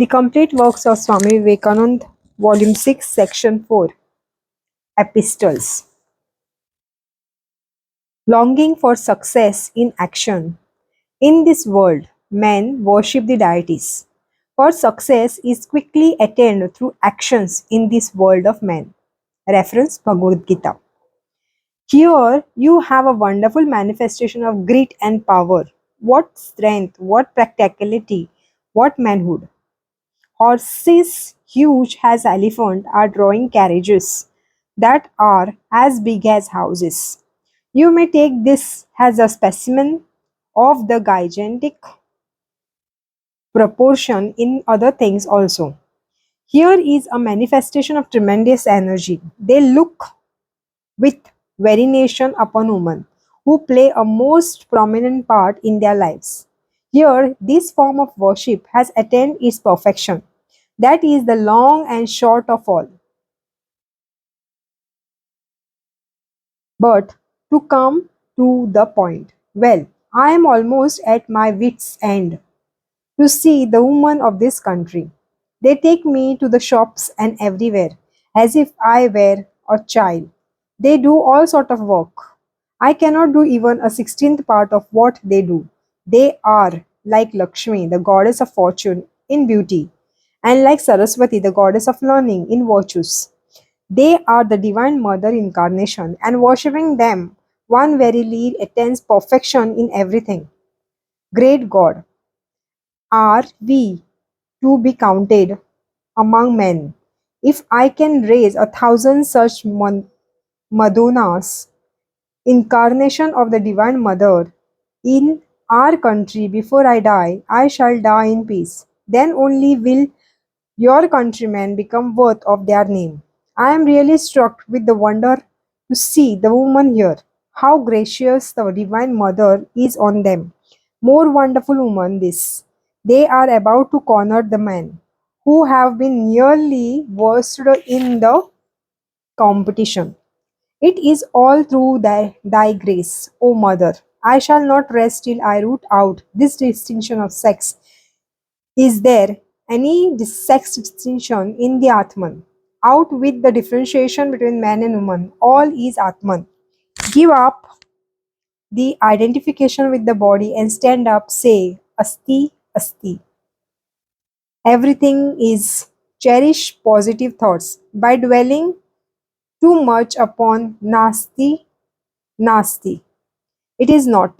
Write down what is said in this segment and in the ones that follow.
The complete works of Swami Vivekananda, Volume 6, Section 4, Epistles. Longing for success in action. In this world, men worship the deities. For success is quickly attained through actions in this world of men. Reference Bhagavad Gita. Here you have a wonderful manifestation of grit and power. What strength, what practicality, what manhood. Horses huge as elephant are drawing carriages that are as big as houses. You may take this as a specimen of the gigantic proportion in other things also. Here is a manifestation of tremendous energy. They look with veneration upon women who play a most prominent part in their lives. Here, this form of worship has attained its perfection. That is the long and short of all. But to come to the point, well, I am almost at my wits' end to see the women of this country. They take me to the shops and everywhere, as if I were a child. They do all sort of work. I cannot do even a 16th part of what they do. They are like Lakshmi, the goddess of fortune, in beauty, and like Saraswati, the goddess of learning, in virtues. They are the Divine Mother incarnation, and worshipping them, one verily attains perfection in everything. Great God, are we to be counted among men? If I can raise 1,000 such Madonnas, incarnation of the Divine Mother, in our country before I die, I shall die in peace. Then only will your countrymen become worth of their name. I am really struck with the wonder to see the woman here. How gracious the Divine Mother is on them. More wonderful woman this. They are about to corner the men who have been nearly worsted in the competition. It is all through thy grace, O Mother. I shall not rest till I root out this distinction of sex. Is there any sex distinction in the Atman? Out with the differentiation between man and woman. All is Atman. Give up the identification with the body and stand up, say, Asti, Asti. Everything is cherish positive thoughts. By dwelling too much upon Nasti, Nasti. It is not.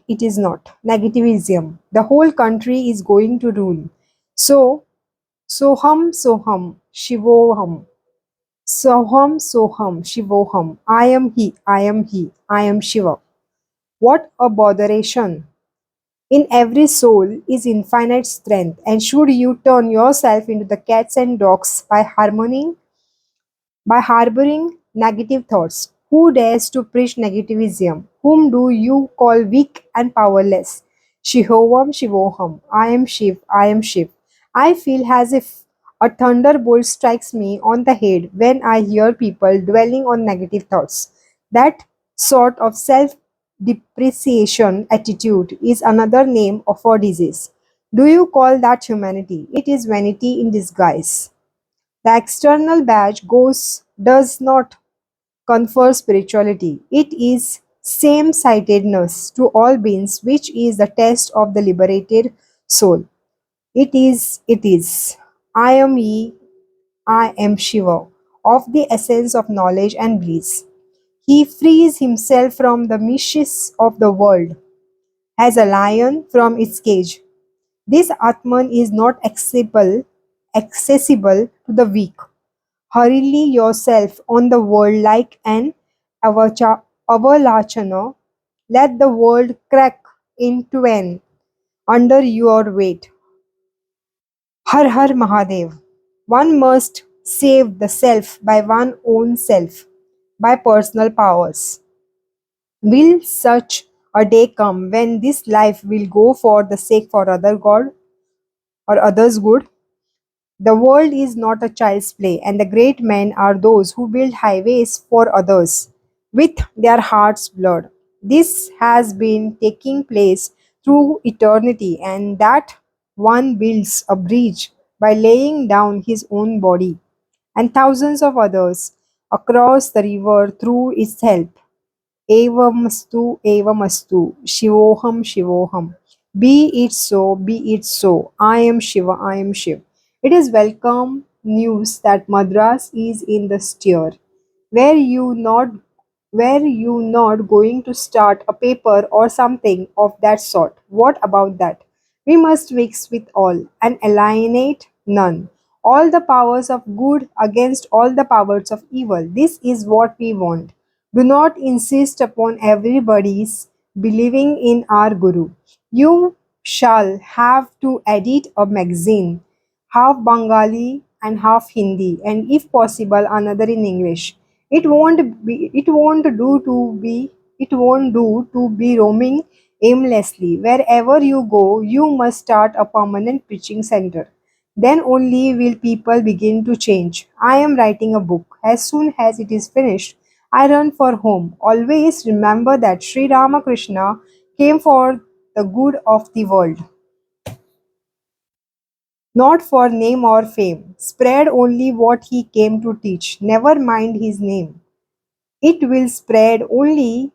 Negativism. The whole country is going to rule. So, Soham, Shivoham. Soham, Shivoham. I am he, I am Shiva. What a botheration! In every soul is infinite strength, and should you turn yourself into the cats and dogs by harboring negative thoughts? Who dares to preach negativism? Whom do you call weak and powerless? Shivoham, Shivoham. I am Shiv, I am Shiv. I feel as if a thunderbolt strikes me on the head when I hear people dwelling on negative thoughts. That sort of self depreciation attitude is another name of a disease. Do you call that humanity? It is vanity in disguise. The external badge does not confer spirituality. It is same-sightedness to all beings, which is the test of the liberated soul. It is. I am ye, I am Shiva, of the essence of knowledge and bliss. He frees himself from the meshes of the world, as a lion from its cage. This Atman is not accessible to the weak. Hurry yourself on the world like an avalachana. Let the world crack in twain under your weight. Har Har Mahadev. One must save the self by one's own self, by personal powers. Will such a day come when this life will go for the sake for other God or others' good? The world is not a child's play, and the great men are those who build highways for others with their heart's blood. This has been taking place through eternity, and that one builds a bridge by laying down his own body and thousands of others across the river through its help. Evamastu, Shivoham, Shivoham. Be it so, be it so. I am Shiva, I am Shiv. It is welcome news that Madras is in the stir. Were you not were you not going to start a paper or something of that sort? What about that? We must mix with all and alienate none. All the powers of good against all the powers of evil. This is what we want. Do not insist upon everybody's believing in our Guru. You shall have to edit a magazine, half Bengali and half Hindi, and if possible, another in English. It won't do to be roaming aimlessly. Wherever you go, you must start a permanent preaching center. Then only will people begin to change. I am writing a book. As soon as it is finished, I run for home. Always remember that Sri Ramakrishna came for the good of the world, not for name or fame. Spread only what he came to teach. Never mind his name. It will spread only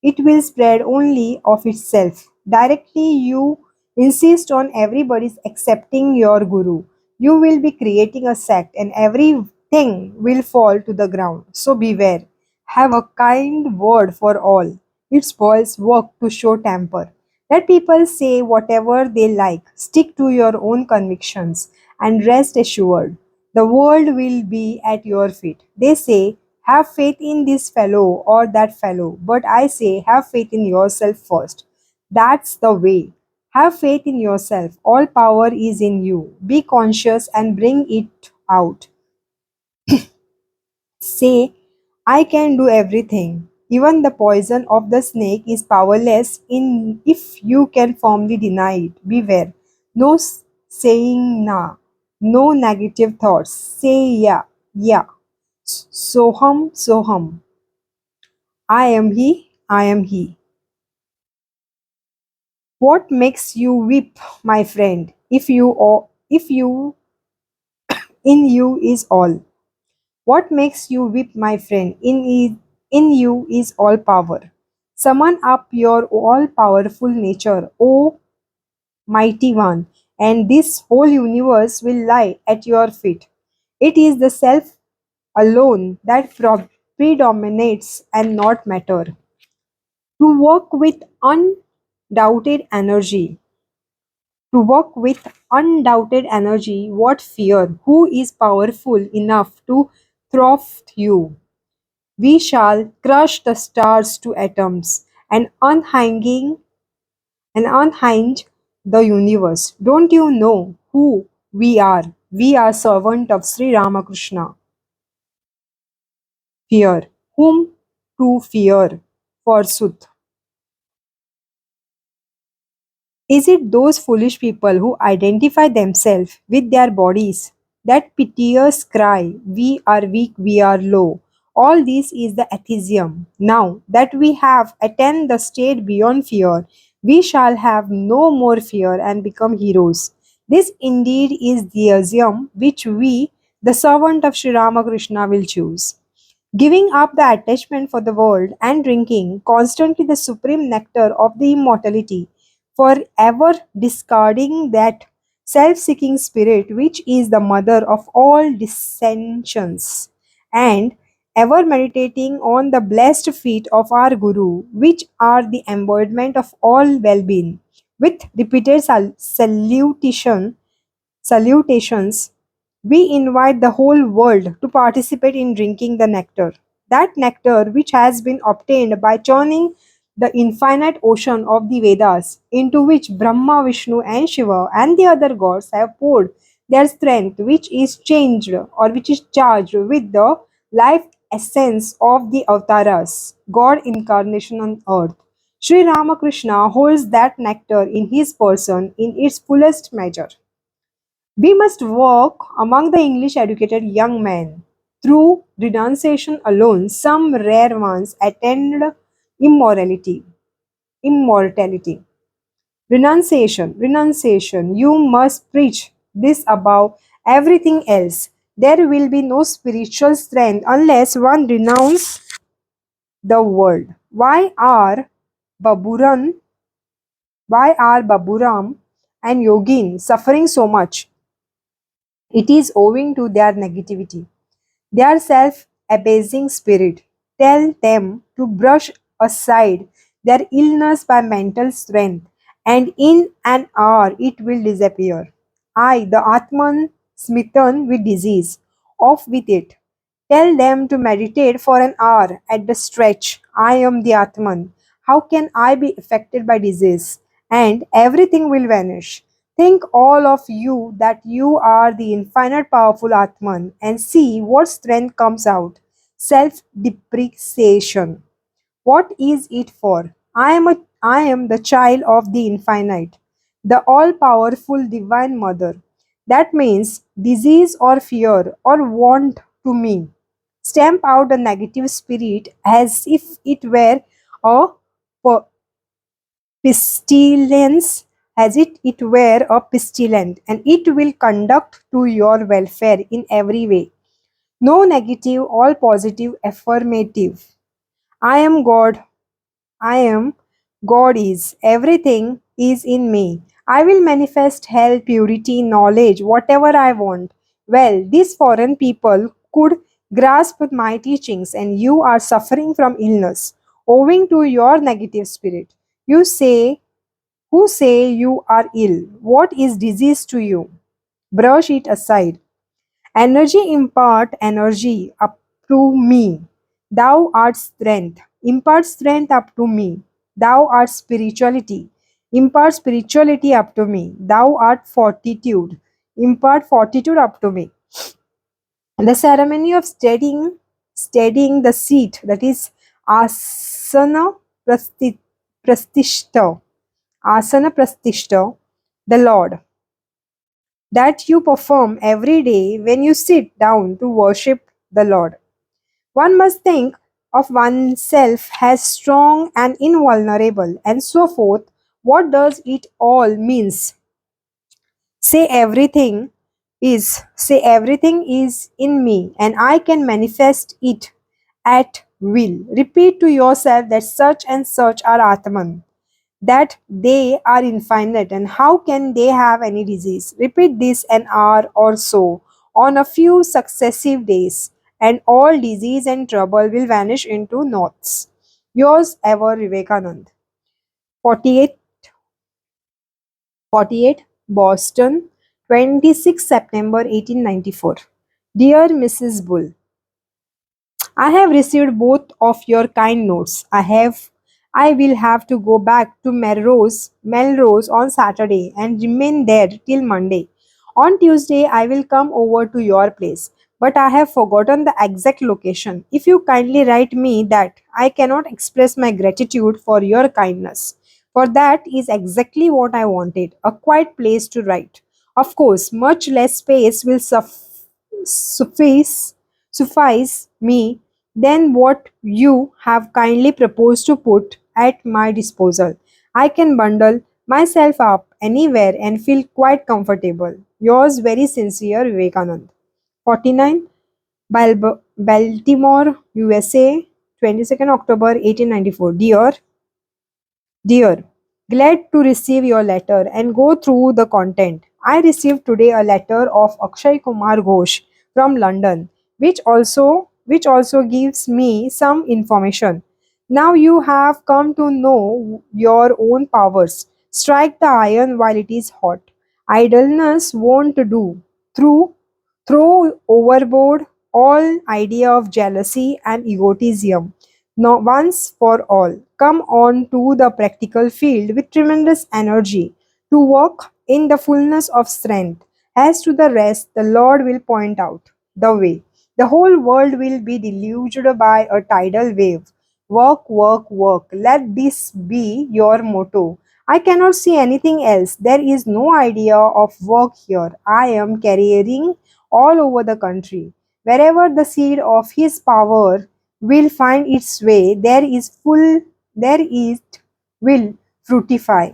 it will spread only of itself. Directly you insist on everybody's accepting your guru. You will be creating a sect and everything will fall to the ground. So beware. Have a kind word for all. It spoils work to show temper. Let people say whatever they like. Stick to your own convictions and rest assured the world will be at your feet. They say, have faith in this fellow or that fellow, but I say, have faith in yourself first. That's the way. Have faith in yourself. All power is in you. Be conscious and bring it out. Say, I can do everything. Even the poison of the snake is powerless in if you can firmly deny it. Beware. No saying na. No negative thoughts. Say yeah, yeah. Soham, soham. I am he, I am he. What makes you weep, my friend, if you in you is all? What makes you weep, my friend, in you is all power. Summon up your all powerful nature, O mighty one, and this whole universe will lie at your feet. It is the self alone that predominates and not matter. To work with undoubted energy, to work with undoubted energy, what fear? Who is powerful enough to thwart you? We shall crush the stars to atoms and unhinge the universe. Don't you know who we are? We are servant of Sri Ramakrishna. Fear. Whom to fear? Forsooth. Is it those foolish people who identify themselves with their bodies? That piteous cry, we are weak, we are low. All this is the atheism. Now that we have attained the state beyond fear, we shall have no more fear and become heroes. This indeed is the axiom which we, the servant of Sri Ramakrishna, will choose. Giving up the attachment for the world and drinking constantly the supreme nectar of the immortality, forever discarding that self seeking spirit which is the mother of all dissensions, and ever meditating on the blessed feet of our Guru, which are the embodiment of all well being, with repeated salutations, we invite the whole world to participate in drinking the nectar. That nectar which has been obtained by churning the infinite ocean of the Vedas, into which Brahma, Vishnu, and Shiva and the other gods have poured their strength, which is changed or which is charged with the life essence of the avatars, God incarnation on earth. Sri Ramakrishna holds that nectar in his person in its fullest measure. We must walk among the English educated young men. Through renunciation alone, some rare ones attained immorality. Immortality. Renunciation. You must preach this above everything else. There will be no spiritual strength unless one renounces the world. Baburan, why are Baburam and Yogin suffering so much? It is owing to their negativity, their self abasing spirit. Tell them to brush aside their illness by mental strength, and in an hour it will disappear. I, the Atman, smitten with disease, off with it. Tell them to meditate for an hour at the stretch. I am the Atman. How can I be affected by disease? And everything will vanish. Think all of you that you are the infinite powerful Atman and see what strength comes out. Self depreciation. What is it for? I am the child of the infinite, the all powerful divine mother. That means disease or fear or want to me. Stamp out the negative spirit as if it were a pe- pestilence, it were a pestilence, and it will conduct to your welfare in every way. No negative, all positive, affirmative. I am God. I am, God is, everything is in me. I will manifest health, purity, knowledge, whatever I want. Well, these foreign people could grasp my teachings, and you are suffering from illness owing to your negative spirit. You say, who say you are ill? What is disease to you? Brush it aside. Energy impart energy up to me. Thou art strength. Impart strength up to me. Thou art spirituality. Impart spirituality up to me. Thou art fortitude. Impart fortitude up to me. And the ceremony of steadying the seat, that is asana prastishta. Asana prastishta, the Lord, that you perform every day when you sit down to worship the Lord. One must think of oneself as strong and invulnerable, and so forth. What does it all means? Say everything is in me and I can manifest it at will. Repeat to yourself that such and such are Atman, that they are infinite, and how can they have any disease? Repeat this an hour or so on a few successive days, and all disease and trouble will vanish into knots. Yours ever, Vivekanand. 48, 48 Boston, 26 September 1894. Dear Mrs. Bull, I have received both of your kind notes. I will have to go back to Melrose on Saturday and remain there till Monday. On Tuesday I will come over to your place, but I have forgotten the exact location. If you kindly write me that, I cannot express my gratitude for your kindness. For that is exactly what I wanted, a quiet place to write. Of course, much less space will suffice suffice me than what you have kindly proposed to put at my disposal. I can bundle myself up anywhere and feel quite comfortable. Yours very sincere, Vivekanand. 49 Baltimore, USA, 22nd October 1894. Dear, glad to receive your letter and go through the content. I received today a letter of Akshay Kumar Ghosh from London, which also gives me some information. Now you have come to know your own powers. Strike the iron while it is hot. Idleness won't do. Through Throw overboard all idea of jealousy and egotism. Now, once for all, come on to the practical field with tremendous energy to walk in the fullness of strength. As to the rest, the Lord will point out the way. The whole world will be deluged by a tidal wave. Work, work, work. Let this be your motto. I cannot see anything else. There is no idea of work here. I am carrying all over the country. Wherever the seed of his power will find its way, there it will fructify.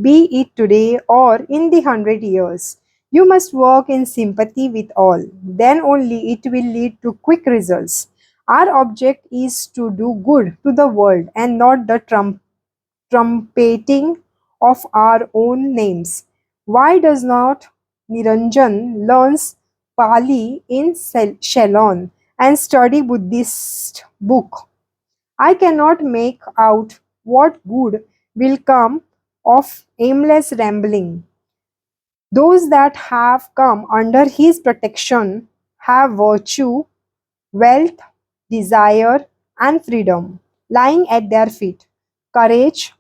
Be it today or in the 100 years. You must work in sympathy with all. Then only it will lead to quick results. Our object is to do good to the world and not the trumpeting of our own names. Why does not Niranjan learns Pali in Ceylon and study Buddhist book? I cannot make out what good will come of aimless rambling. Those that have come under his protection have virtue, wealth, desire, and freedom lying at their feet. Courage,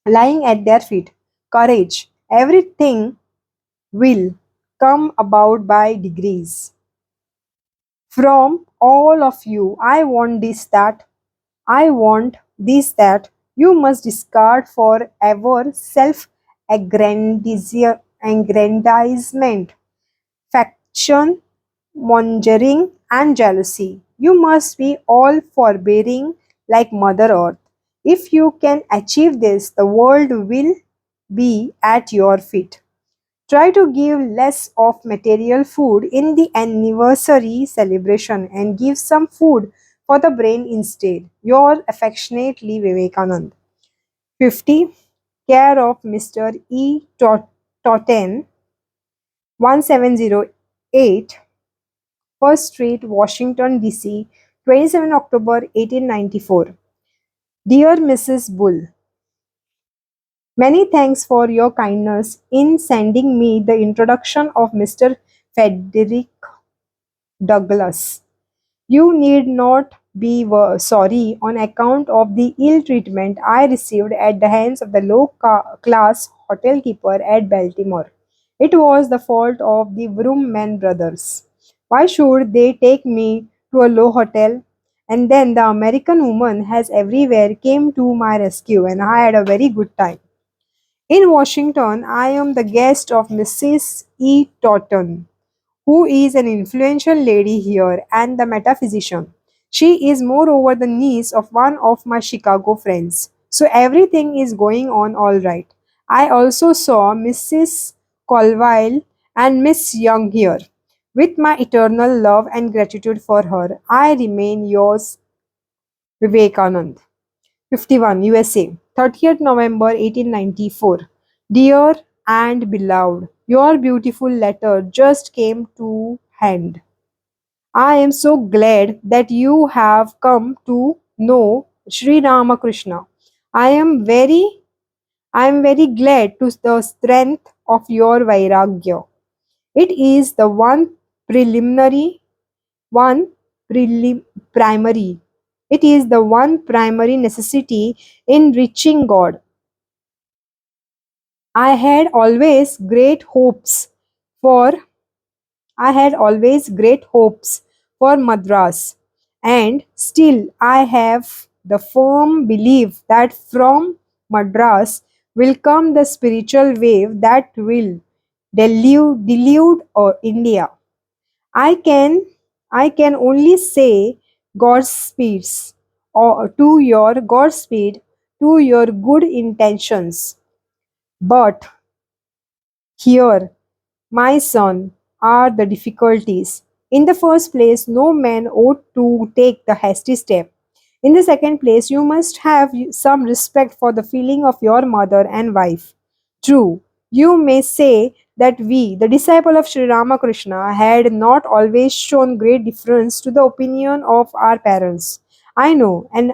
lying at their feet. Courage. Everything will come about by degrees. From all of you, I want this, that. I want this, that. You must discard forever self aggrandizement, faction, mongering, and jealousy. You must be all forbearing like Mother Earth. If you can achieve this, the world will be at your feet. Try to give less of material food in the anniversary celebration and give some food for the brain instead. Your affectionately Vivekanand. 50. Care of Mr. E. Totten, 1708, First Street, Washington, D.C., 27 October 1894. Dear Mrs. Bull, many thanks for your kindness in sending me the introduction of Mr. Frederick Douglass. You need not be sorry on account of the ill treatment I received at the hands of the low class hotel keeper at Baltimore. It was the fault of the Vroomman brothers. Why should they take me to a low hotel? And then the American woman has everywhere came to my rescue and I had a very good time. In Washington, I am the guest of Mrs. E. Totten, who is an influential lady here and the metaphysician. She is moreover the niece of one of my Chicago friends. So everything is going on all right. I also saw Mrs. Colville and Miss Young here. With my eternal love and gratitude for her, I remain yours, Vivekanand. 51 USA, 30th November 1894. Dear and beloved, your beautiful letter just came to hand. I am so glad that you have come to know Sri Ramakrishna. I am very I am very glad to the strength of your vairagya. It is the preliminary one prelim- primary. It is the one primary necessity in reaching God. I had always great hopes for I had always great hopes for Madras, and still I have the firm belief that from Madras will come the spiritual wave that will delude India. I can I can only say Godspeeds or to your Godspeed to your good intentions. But here, my son, are the difficulties. In the first place, no man ought to take the hasty step. In the second place, you must have some respect for the feeling of your mother and wife. True, you may say that we, the disciple of Sri Ramakrishna, had not always shown great deference to the opinion of our parents. I know and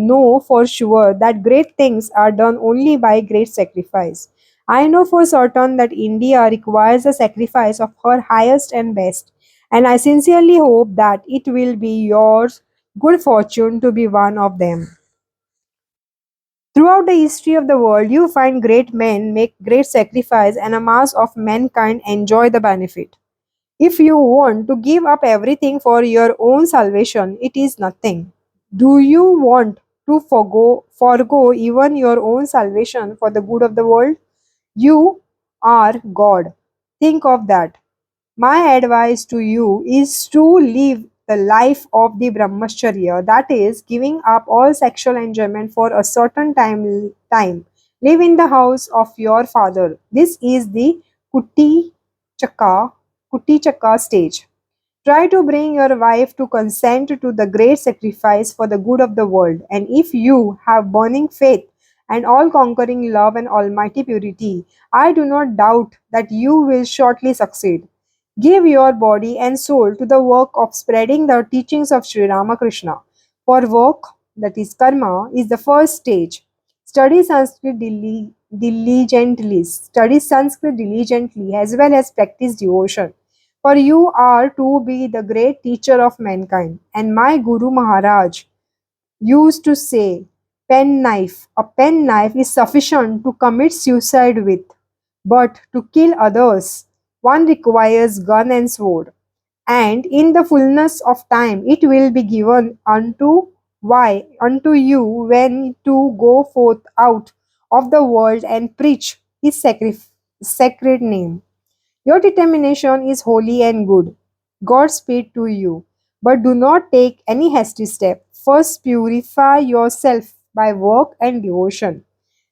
know for sure that great things are done only by great sacrifice. I know for certain that India requires the sacrifice of her highest and best, and I sincerely hope that it will be your good fortune to be one of them. Throughout the history of the world, you find great men make great sacrifice and a mass of mankind enjoy the benefit. If you want to give up everything for your own salvation, it is nothing. Do you want to forgo even your own salvation for the good of the world? You are God. Think of that. My advice to you is to live the life of the Brahmacharya, that is, giving up all sexual enjoyment for a certain time. Live in the house of your father. This is the Kuti. Chakka, Kuti Chakka stage. Try to bring your wife to consent to the great sacrifice for the good of the world. And if you have burning faith and all conquering love and almighty purity, I do not doubt that you will shortly succeed. Give your body and soul to the work of spreading the teachings of Sri Ramakrishna. For work, that is karma, is the first stage. Study Sanskrit diligently as well as practice devotion. For you are to be the great teacher of mankind. And my Guru Maharaj used to say, a pen knife is sufficient to commit suicide with, but to kill others, one requires gun and sword. And in the fullness of time it will be given unto you when to go forth out of the world and preach his sacred name. Your determination is holy and good. Godspeed to you. But do not take any hasty step. First, purify yourself by work and devotion.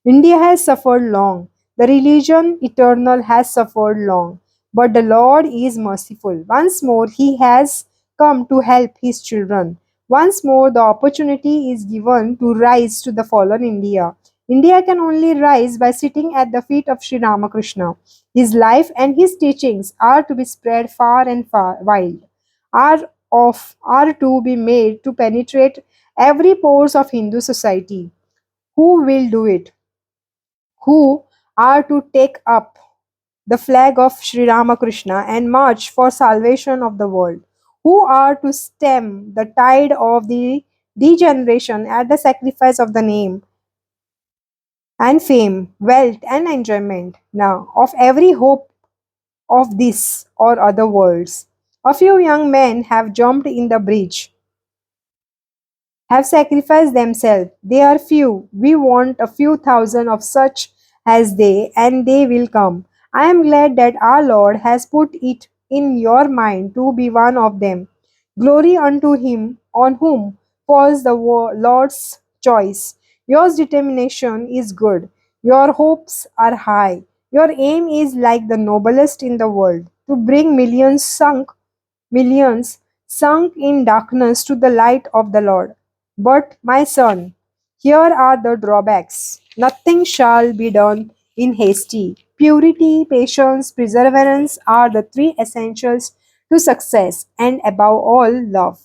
India has suffered long. The religion eternal has suffered long. But the Lord is merciful. Once more, He has come to help His children. Once more, the opportunity is given to rise to the fallen India. India can only rise by sitting at the feet of Sri Ramakrishna. His life and his teachings are to be spread far and far wide, are to be made to penetrate every pores of Hindu society. Who will do it? Who are to take up the flag of Sri Ramakrishna and march for salvation of the world? Who are to stem the tide of the degeneration at the sacrifice of the name and fame, wealth and enjoyment now of every hope of this or other worlds? A few young men have jumped in the breach, have sacrificed themselves. They are few. We want a few thousand of such as they, and they will come. I am glad that our Lord has put it in your mind to be one of them. Glory unto him on whom falls the Lord's choice. Your determination is good. Your hopes are high. Your aim is like the noblest in the world to bring millions sunk in darkness to the light of the Lord. But, my son, here are the drawbacks. Nothing shall be done in hasty. Purity, patience, perseverance are the three essentials to success, and above all, love.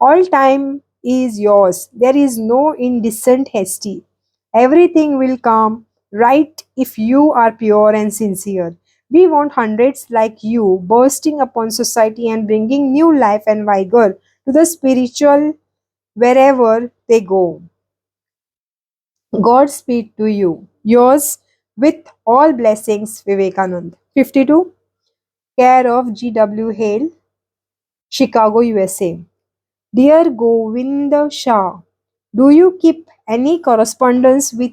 All time is yours. There is no indecent hasty. Everything will come right if you are pure and sincere. We want hundreds like you bursting upon society and bringing new life and vigor to the spiritual wherever they go. Godspeed to you. Yours with all blessings, Vivekanand. 52. Care of G.W. Hale, Chicago, USA. Dear Govinda Shah, do you keep any correspondence with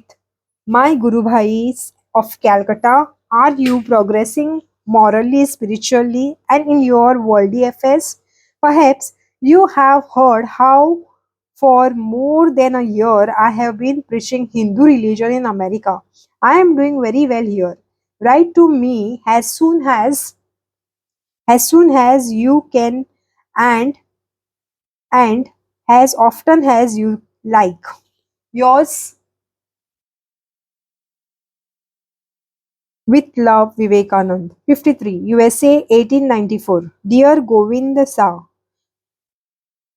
my Guru Bhais of Calcutta? Are you progressing morally, spiritually, and in your worldly affairs? Perhaps you have heard how for more than a year I have been preaching Hindu religion in America. I am doing very well here. Write to me as soon as you can and and as often as you like. Yours with love, Vivekanand. 53. USA 1894. Dear Govind Shah,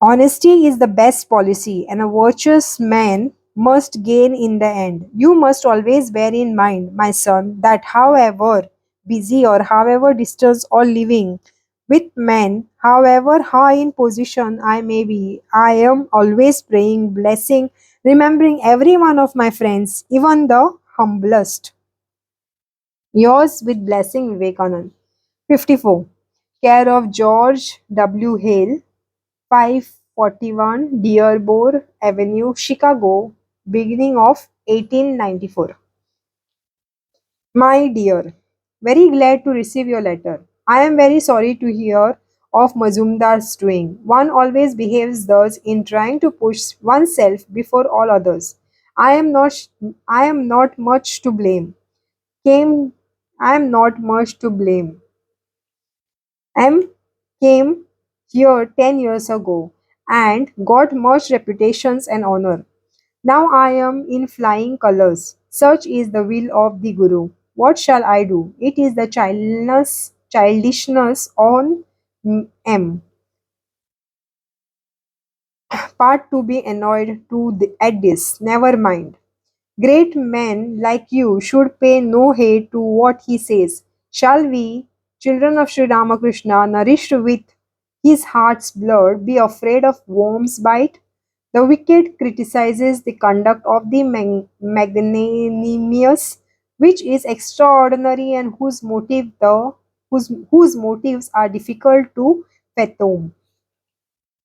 honesty is the best policy, and a virtuous man must gain in the end. You must always bear in mind, my son, that however busy or however distant or living with men, however high in position I may be, I am always praying, blessing, remembering every one of my friends, even the humblest. Yours with blessing, Vivekanand. 54. Care of George W. Hale, 541 Dearborn Avenue, Chicago, beginning of 1894. My dear, very glad to receive your letter. I am very sorry to hear of Mazumdar's doing. One always behaves thus in trying to push oneself before all others. I am not I am not much to blame. Came I am not much to blame. M came here 10 years ago and got much reputations and honor. Now I am in flying colors. Such is the will of the Guru. What shall I do? It is the childishness on M. Part to be annoyed at this. Never mind. Great men like you should pay no heed to what he says. Shall we, children of Sri Ramakrishna, nourished with his heart's blood, be afraid of worms' bite? The wicked criticizes the conduct of the magnanimous, which is extraordinary and whose motives are difficult to fathom.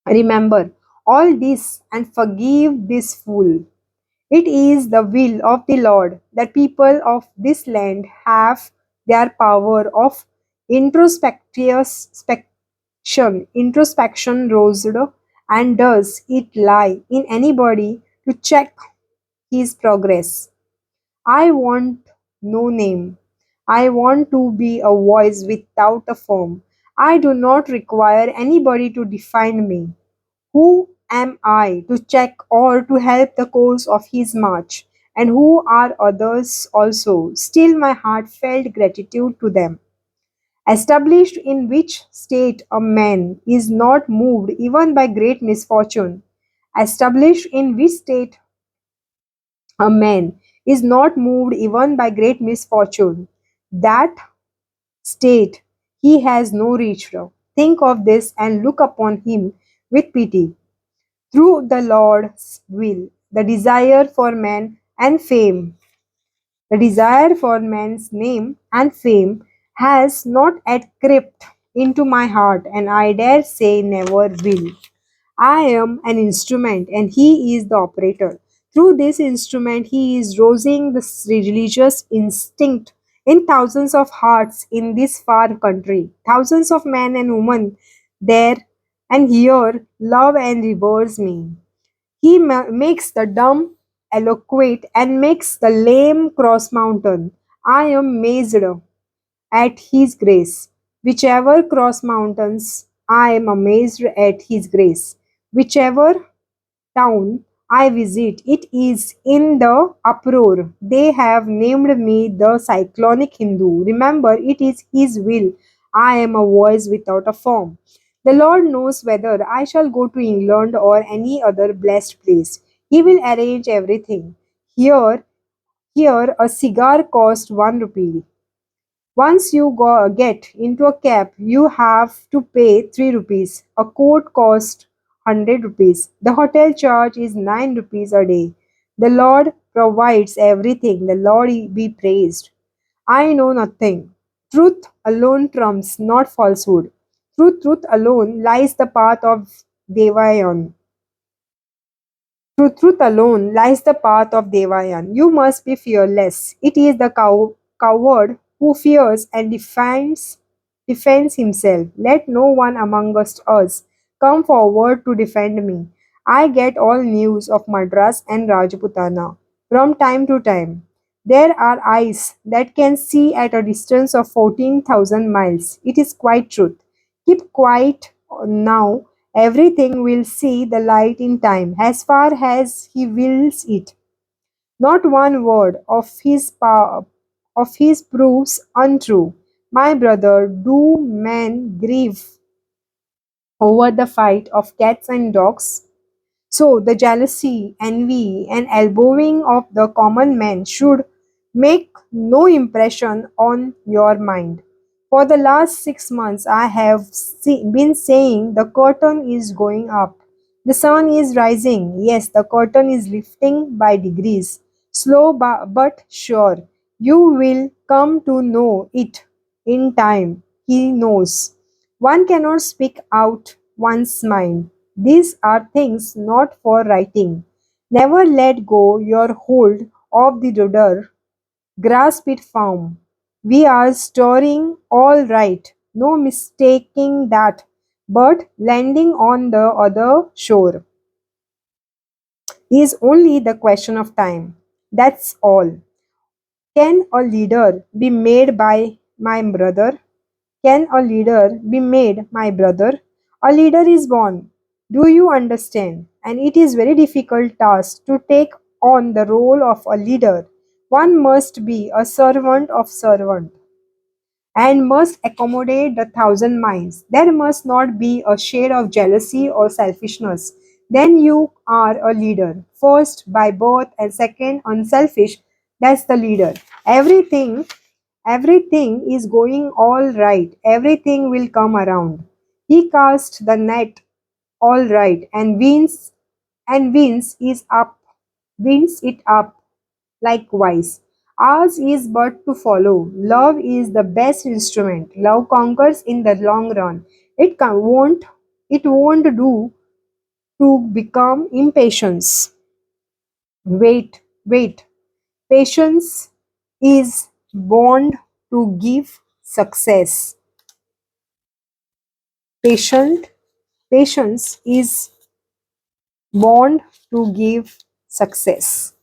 Remember all this and forgive this fool. It is the will of the Lord that people of this land have their power of introspection roused, and does it lie in anybody to check his progress? I want no name. I want to be a voice without a form. I do not require anybody to define me. Who am I to check or to help the course of his march? And who are others also? Still, my heart felt gratitude to them. Established in which state a man is not moved even by great misfortune. Established in which state a man is not moved even by great misfortune. That state he has no reach of. Think of this and look upon him with pity. Through the Lord's will, the desire for man's name and fame has not yet crept into my heart, and I dare say never will. I am an instrument, and he is the operator. Through this instrument, he is rousing the religious instinct in thousands of hearts in this far country. Thousands of men and women there and here love and reveres me. He makes the dumb eloquent and makes the lame cross mountain. I am amazed at his grace. Whichever cross mountains, I am amazed at his grace. Whichever town I visit, it is in the uproar. They have named me the cyclonic Hindu. Remember, it is his will. I am a voice without a form. The Lord knows whether I shall go to England or any other blessed place. He will arrange everything. Here, here, a cigar costs 1 rupee. Once you get into a cab, you have to pay 3 rupees. A coat costs 100 rupees. The hotel charge is 9 rupees a day. The Lord provides everything. The Lord be praised. I know nothing. Truth alone trumps, not falsehood. Through truth alone lies the path of Devayan. Through truth alone lies the path of Devayan. You must be fearless. It is the coward who fears and defends himself. Let no one amongst us come forward to defend me. I get all news of Madras and Rajputana from time to time. There are eyes that can see at a distance of 14,000 miles. It is quite truth. Keep quiet now. Everything will see the light in time, as far as he wills it. Not one word of his proves untrue. My brother, do men grieve over the fight of cats and dogs? So the jealousy, envy, and elbowing of the common man should make no impression on your mind. For the last 6 months, I have been saying the curtain is going up. The sun is rising. Yes, the curtain is lifting by degrees. Slow but sure. You will come to know it in time. He knows. One cannot speak out one's mind. These are things not for writing. Never let go your hold of the rudder. Grasp it firm. We are storing all right. No mistaking that. But landing on the other shore is only the question of time. That's all. Can a leader be made by my brother? Can a leader be made my brother? A leader is born. Do you understand? And it is very difficult task to take on the role of a leader. One must be a servant of servant and must accommodate the thousand minds. There must not be a shade of jealousy or selfishness. Then you are a leader. First by birth and second unselfish. That's the leader. Everything is going all right. Everything will come around. He cast the net all right and wins it up likewise. Ours is but to follow. Love is the best instrument. Love conquers in the long run. It won't do to become impatience. Wait. Patience is bond to give success. Patient Patience is bond to give success.